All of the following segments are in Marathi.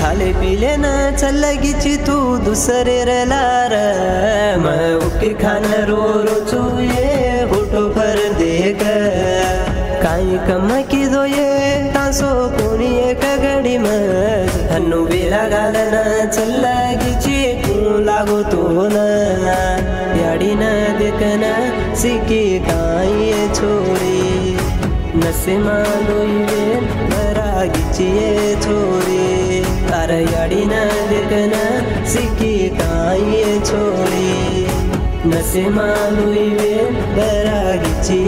खाले पीले न चलगिची तू दुसरे रलार उके खान रो रो चुए होटो पर देख काई कम की दो ये तासो कोणी एक घडी मग हन्नू बेला घालन चलगिची तू लागो तो न याडी न देखन सिकी काई छोरी नसे मालोई वेन बरागीची छोरी तार याडी न देखन सिकी काई छोरी नसे मालोई वेन बरागीची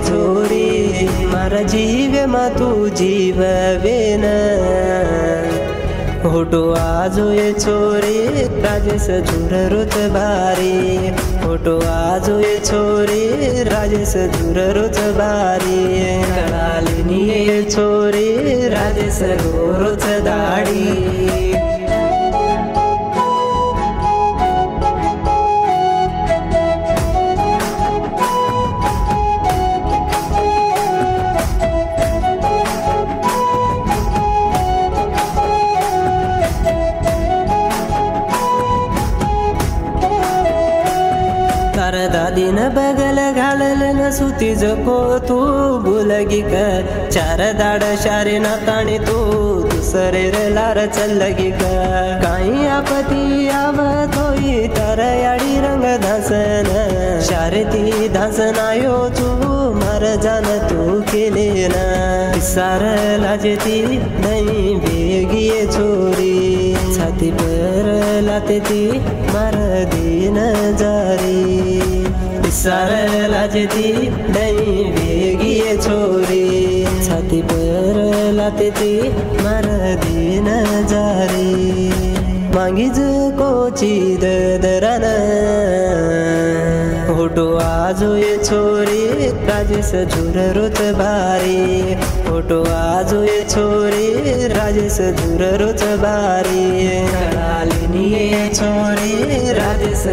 छोरी मारा जीवे मा तू जीव वेन होटो आजो ये छोरी राजेश झुर रुच बारी होटो आजो ये छोरी राजेश झुर रुच बारी कळालिनी ये छोरी राजेश गोरुच दाढी दादी न बगल घालल न सुती जको तू बोलगी का चार दाड शारे ना ताणे तू दुसरे लार चलगी का काही आपती आवत होई तर याडी रंग धासन शारती धासनायो तू मर जान तू केले ना सार लाजती नहीं बेगिये छोरी छाती पर लाते ती मार दिन जारी सार लाजती नहीं बेगिये छोरी छाती पर लाते ती मार दिन जारी मांगी कोची दरन होटो आजो ये छोरी राजेश झुर रुच बारी होटो आजो ये छोरी राजेश झुर रुच बारी कळालिनी ये छोरी राजेश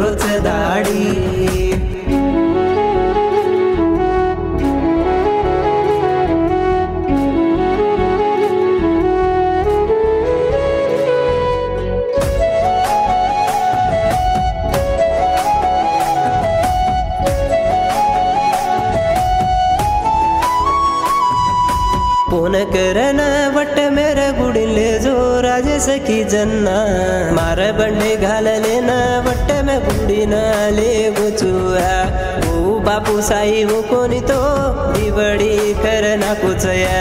रुच दाढी फोन करन वट मेरे गुडिले जो राजेश की जन्ना मार बंडे घालले न वट में गुडी न ले गुचुआ ओ बापू साई हो कोणी तो दिवडी करना कुचया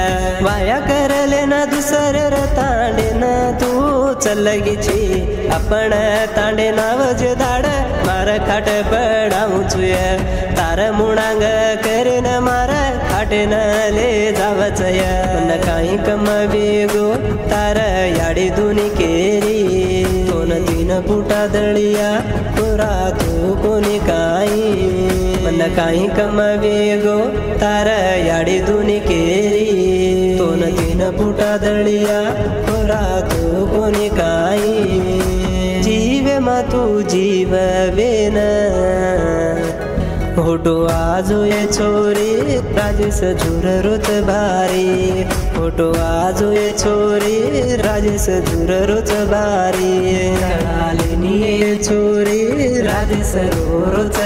वाया करले न दुसरे तांडे न तू चलगीची आपण तांडे नावज दाड मार खाट पडाऊचुया तार मुणांग करेन मार खाटे न ले जावचया न काही कम बेगो तार याडी दुनी केरी दोन तीन फुटा दळिया पुरा तू कोणी काही न काही कम बेगो तार याडी दुनी केरी दोन तीन फुटा दळिया पुरा तू कोणी काही जीवे मा तू जीव वेन होटो आजो ये छोरी राजेश झुर रुच बारी होटो आजो ये छोरी राजेश झुर रुच बारी कळालिनी ये छोरी राजेश रुच